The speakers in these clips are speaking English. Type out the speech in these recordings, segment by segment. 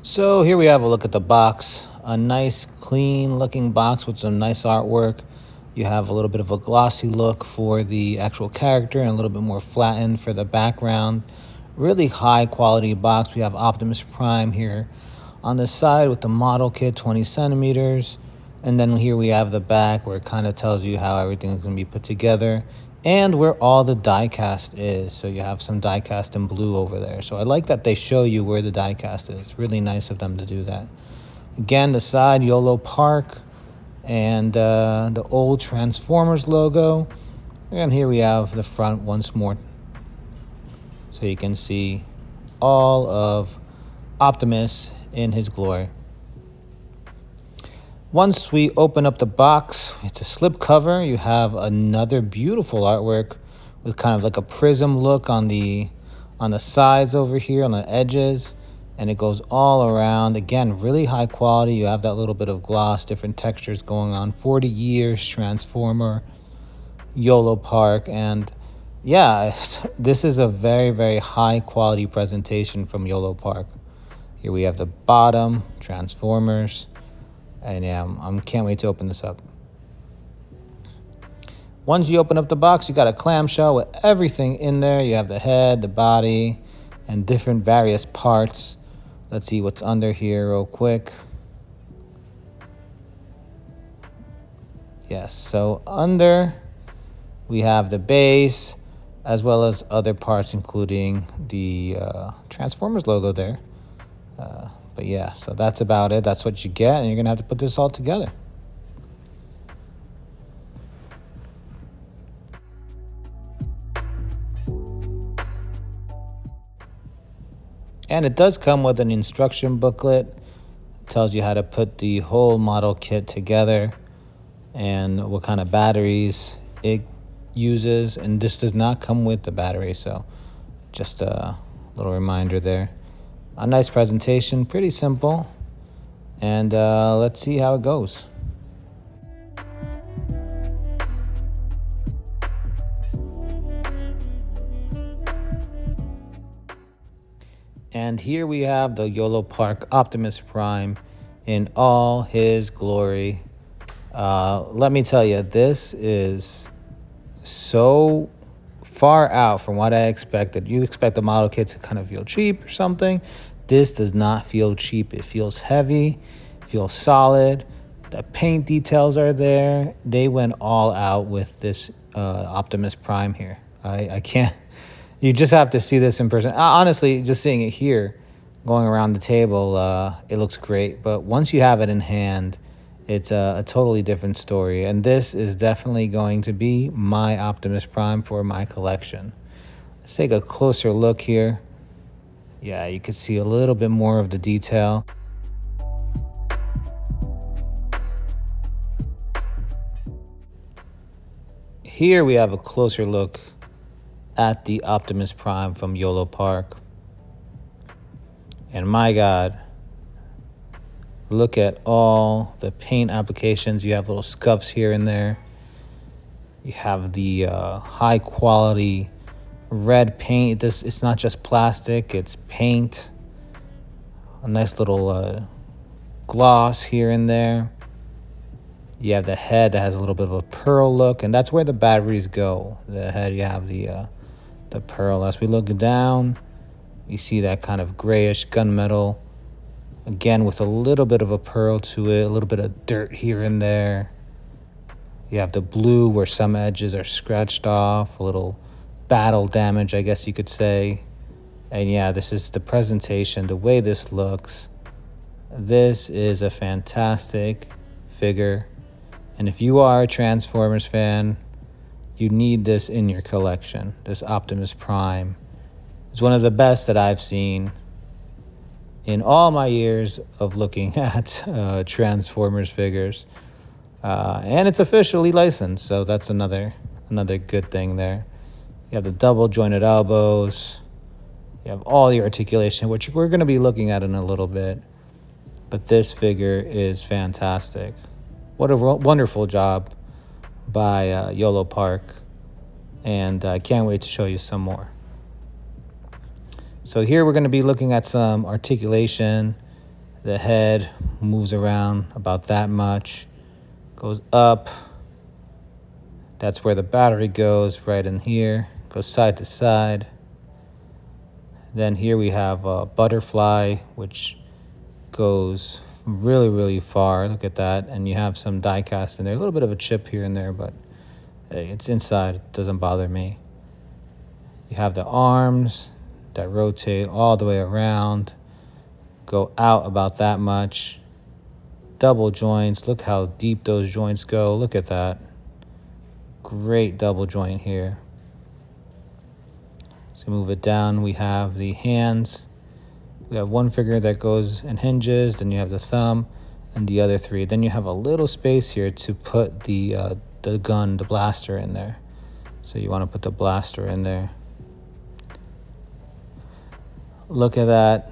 So here we have a look at the box. A nice clean looking box with some nice artwork. You have a little bit of a glossy look for the actual character and a little bit more flattened for the background. Really high quality box. We have Optimus Prime here on the side with the model kit, 20 centimeters. And then here we have the back where it kind of tells you how everything is going to be put together and where all the die cast is. So you have some die cast in blue over there. So I like that they show you where the die cast is. Really nice of them to do that. Again, the side, Yolopark, and the old Transformers logo. And here we have the front once more. So you can see all of Optimus in his glory. Once we open up the box, it's a slip cover. You have another beautiful artwork with kind of like a prism look on the sides over here, on the edges, and it goes all around. Again, really high quality. You have that little bit of gloss, different textures going on. 40 years Transformer, Yolopark, and yeah, this is a very, very high quality presentation from Yolopark. Here we have the bottom, Transformers. And yeah, I can't wait to open this up. Once you open up the box, you got a clamshell with everything in there. You have the head, the body, and different various parts. Let's see what's under here real quick. Yes, so under we have the base as well as other parts, including the Transformers logo there. But yeah, so that's about it. That's what you get, and you're going to have to put this all together. And it does come with an instruction booklet. It tells you how to put the whole model kit together and what kind of batteries it uses. And this does not come with the battery, so just a little reminder there. A nice presentation, pretty simple, and let's see how it goes. And here we have the Yolopark Optimus Prime in all his glory. Let me tell you, this is so far out from what I expected. You expect the model kit to kind of feel cheap or something. This does not feel cheap. It feels heavy, feels solid. The paint details are there. They went all out with this Optimus Prime here. I can't, you just have to see this in person. Honestly, just seeing it here, going around the table, it looks great. But once you have it in hand, it's a totally different story. And this is definitely going to be my Optimus Prime for my collection. Let's take a closer look here. Yeah, you could see a little bit more of the detail. Here we have a closer look at the Optimus Prime from Yolopark. And my God, look at all the paint applications. You have little scuffs here and there. You have the high quality red paint. It's not just plastic, it's paint. A nice little gloss here and there. You have the head that has a little bit of a pearl look, and that's where the batteries go. The head, you have the pearl. As we look down, you see that kind of grayish gunmetal. Again, with a little bit of a pearl to it, a little bit of dirt here and there. You have the blue where some edges are scratched off, a little battle damage, I guess you could say. And yeah, this is the presentation, the way this looks. This is a fantastic figure. And if you are a Transformers fan, you need this in your collection. This Optimus Prime is one of the best that I've seen in all my years of looking at Transformers figures. And it's officially licensed, so that's another good thing there. You have the double jointed elbows. You have all the articulation, which we're going to be looking at in a little bit. But this figure is fantastic. What a wonderful job by Yolopark. And I can't wait to show you some more. So here we're going to be looking at some articulation. The head moves around about that much, goes up. That's where the battery goes, right in here. Goes side to side. Then here we have a butterfly, which goes really, really far. Look at that. And you have some die cast in there. A little bit of a chip here and there, but hey, it's inside. It doesn't bother me. You have the arms that rotate all the way around, go out about that much. Double joints. Look how deep those joints go. Look at that. Great double joint here. So move it down. We have the hands. We have one finger that goes and hinges. Then you have the thumb and the other three. Then you have a little space here to put the gun, the blaster in there. So you want to put the blaster in there. Look at that.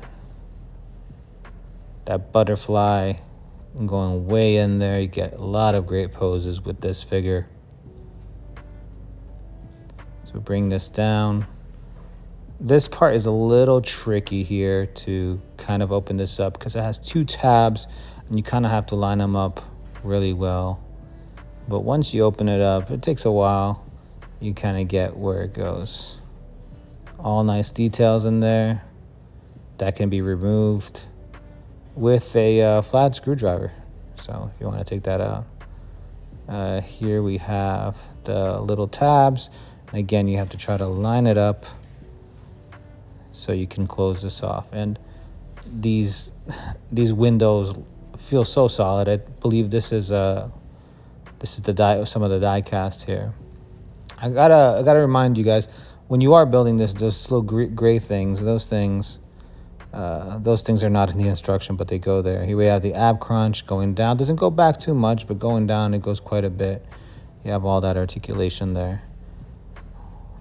That butterfly going way in there. You get a lot of great poses with this figure. So bring this down. This part is a little tricky here to kind of open this up because it has two tabs and you kind of have to line them up really well. But once you open it up, it takes a while. You kind of get where it goes. All nice details in there. That can be removed with a flat screwdriver. So if you want to take that out. Here we have the little tabs. Again, you have to try to line it up so you can close this off. And these windows feel so solid. I believe this is the die, some of the die cast here. I gotta remind you guys, when you are building this, those little gray things, those things are not in the instruction, but they go there. Here we have the ab crunch going down. Doesn't go back too much, but going down it goes quite a bit. You have all that articulation there.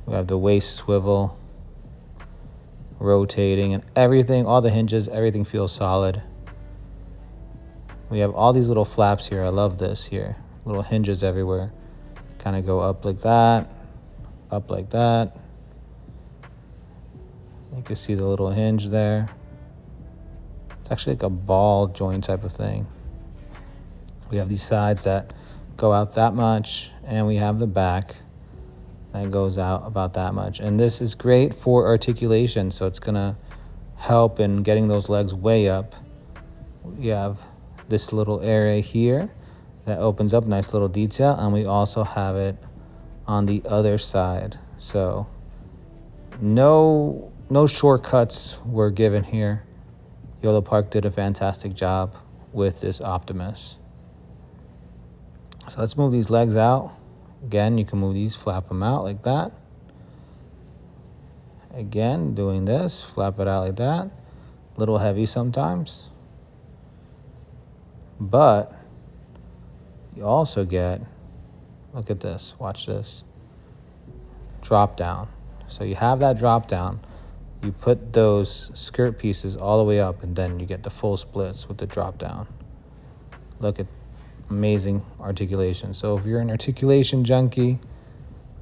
We have the waist swivel, rotating, and everything, all the hinges, everything feels solid. We have all these little flaps here. I love this here. Little hinges everywhere. Kind of go up like that, up like that. You can see the little hinge there. It's actually like a ball joint type of thing. We have these sides that go out that much, and we have the back that goes out about that much. And this is great for articulation, so it's gonna help in getting those legs way up. We have this little area here that opens up, nice little detail, and we also have it on the other side. So no shortcuts were given here. Yolopark did a fantastic job with this Optimus. So let's move these legs out. Again, you can move these, flap them out like that. Again, doing this, flap it out like that. A little heavy sometimes. But you also get, look at this, watch this, drop down. So you have that drop down. You put those skirt pieces all the way up, and then you get the full splits with the drop down. Look at amazing articulation. So if you're an articulation junkie,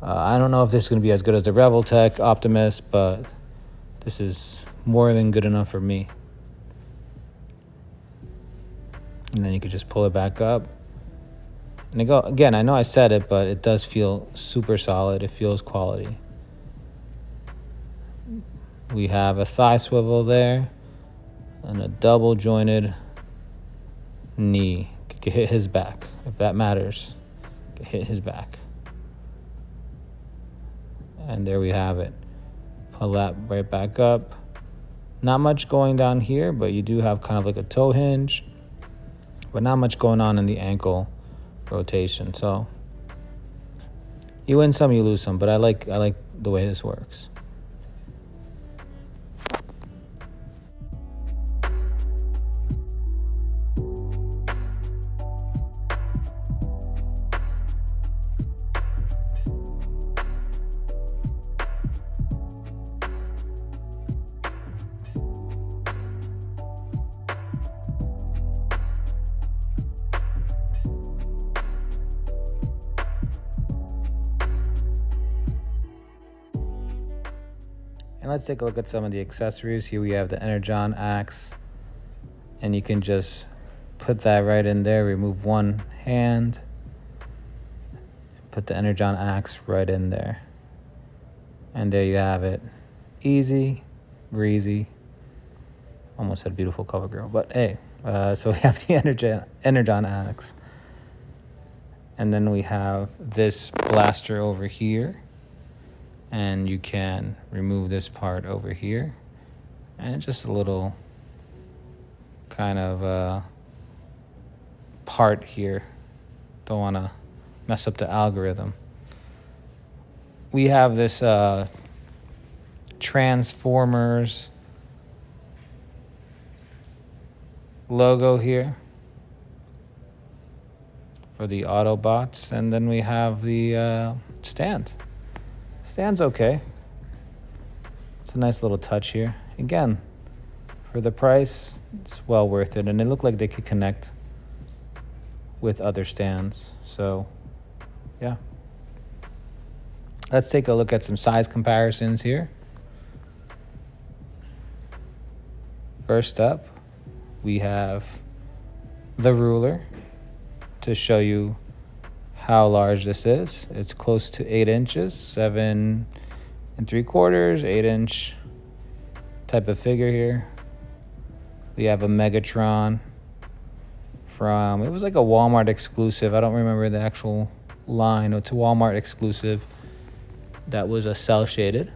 I don't know if this is going to be as good as the Revoltech Optimus, but this is more than good enough for me. And then you could just pull it back up. And again, I know I said it, but it does feel super solid. It feels quality. We have a thigh swivel there and a double jointed knee. Could hit his back, if that matters. Could hit his back. And there we have it. Pull that right back up. Not much going down here, but you do have kind of like a toe hinge, but not much going on in the ankle rotation. So you win some, you lose some, but I like the way this works. And let's take a look at some of the accessories. Here we have the Energon axe, and you can just put that right in there, remove one hand, put the Energon axe right in there. And there you have it. Easy, breezy. Almost said beautiful cover girl, but hey. So we have the Energon axe. And then we have this blaster over here. And you can remove this part over here. And just a little kind of part here. Don't want to mess up the algorithm. We have this Transformers logo here for the Autobots, and then we have the stand. Stand's okay. It's a nice little touch here. Again, for the price, it's well worth it, and they look like they could connect with other stands. So, yeah. Let's take a look at some size comparisons here. First up, we have the ruler to show you how large this is. It's close to 8 inches, 7 3/4, 8-inch type of figure here. We have a Megatron from, it was like a Walmart exclusive. I don't remember the actual line. It's a Walmart exclusive that was a cell shaded.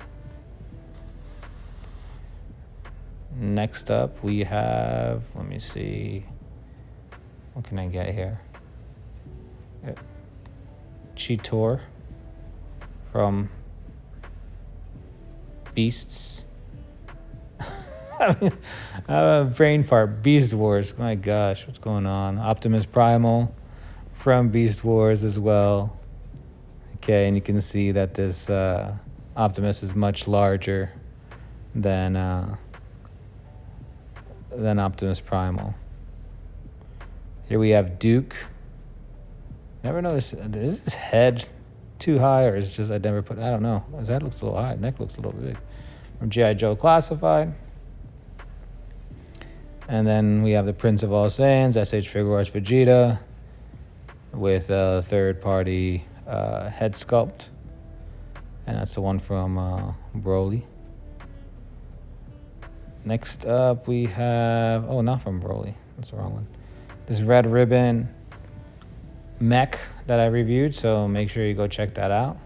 Next up, we have, let me see, what can I get here? Cheetor from Beasts. Brain fart. Beast Wars. My gosh, what's going on? Optimus Primal from Beast Wars as well. Okay, and you can see that this Optimus is much larger than Optimus Primal. Here we have Duke. Never noticed, is his head too high, or is it just I never put, I don't know. His head looks a little high, neck looks a little big. From G.I. Joe Classified. And then we have the Prince of All Saiyans, SH Figure Arts Vegeta, with a third-party head sculpt. And that's the one from Broly. Next up, we have, oh, not from Broly. That's the wrong one. This Red Ribbon mech that I reviewed, so make sure you go check that out.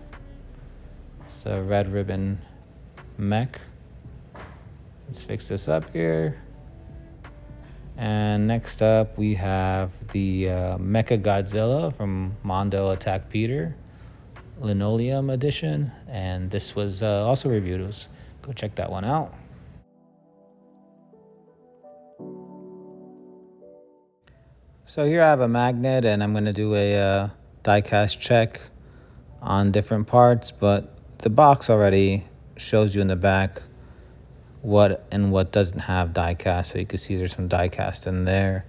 It's a Red Ribbon mech. Let's fix this up here. And next up, we have the Mecha Godzilla from Mondo Attack Peter, Linoleum Edition. And this was also reviewed. Go check that one out. So here I have a magnet, and I'm going to do a die-cast check on different parts, but the box already shows you in the back what and what doesn't have die-cast, so you can see there's some die-cast in there,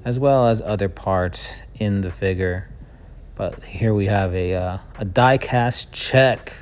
as well as other parts in the figure. But here we have a die-cast check.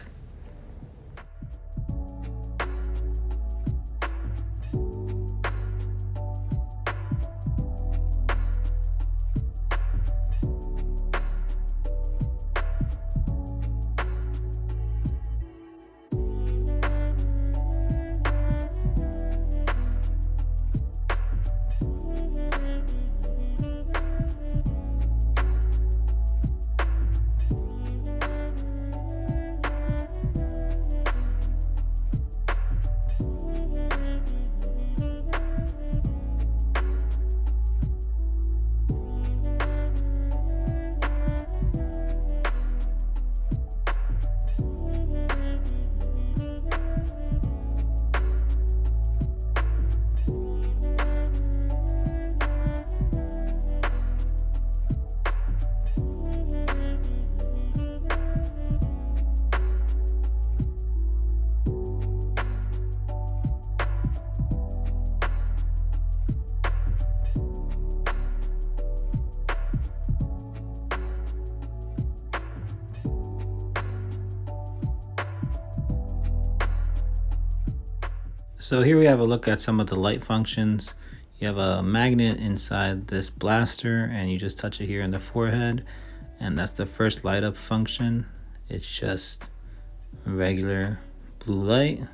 So here we have a look at some of the light functions. You have a magnet inside this blaster, and you just touch it here in the forehead, and that's the first light up function. It's just regular blue light.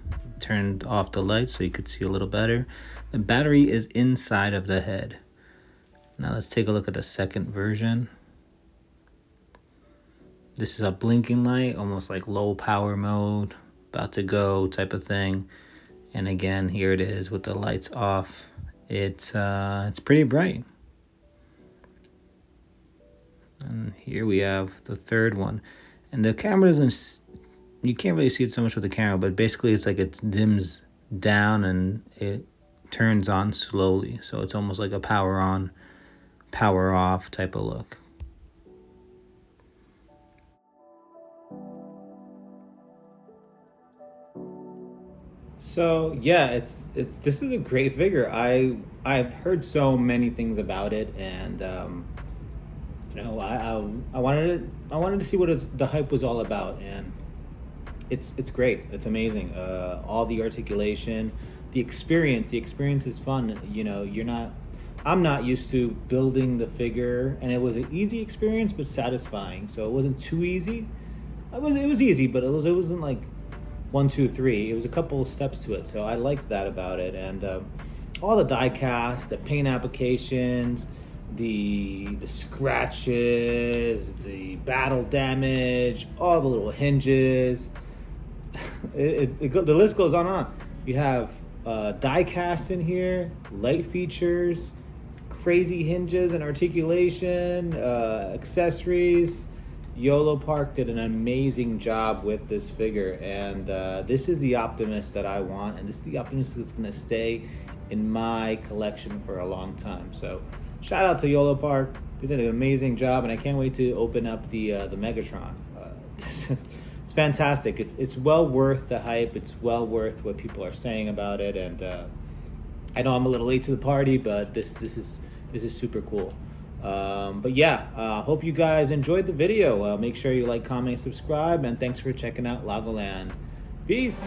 Turned off the light so you could see a little better. The battery is inside of the head. Now let's take a look at the second version. This is a blinking light, almost like low power mode, about to go type of thing. And again, here it is with the lights off. It's pretty bright. And here we have the third one. And the camera doesn't, you can't really see it so much with the camera, but basically it's like it dims down and it turns on slowly. So it's almost like a power on, power off type of look. So yeah, this is a great figure. I've heard so many things about it, and I wanted to see what the hype was all about, and it's great. It's amazing. All the articulation, the experience is fun. You know, I'm not used to building the figure, and it was an easy experience but satisfying. So it wasn't too easy. It was easy, but it wasn't like 1, 2, 3. It was a couple of steps to it, so I liked that about it. And all the die cast, the paint applications, the scratches, the battle damage, all the little hinges. The list goes on and on. You have die cast in here, light features, crazy hinges and articulation, accessories. Yolopark did an amazing job with this figure, and this is the Optimus that I want, and this is the Optimus that's going to stay in my collection for a long time. So shout out to Yolopark. They did an amazing job, and I can't wait to open up the Megatron. It's fantastic. It's well worth the hype. It's well worth what people are saying about it, and I know I'm a little late to the party, but this is super cool. But yeah, hope you guys enjoyed the video. Make sure you like, comment, subscribe, and thanks for checking out Lagoland. Peace.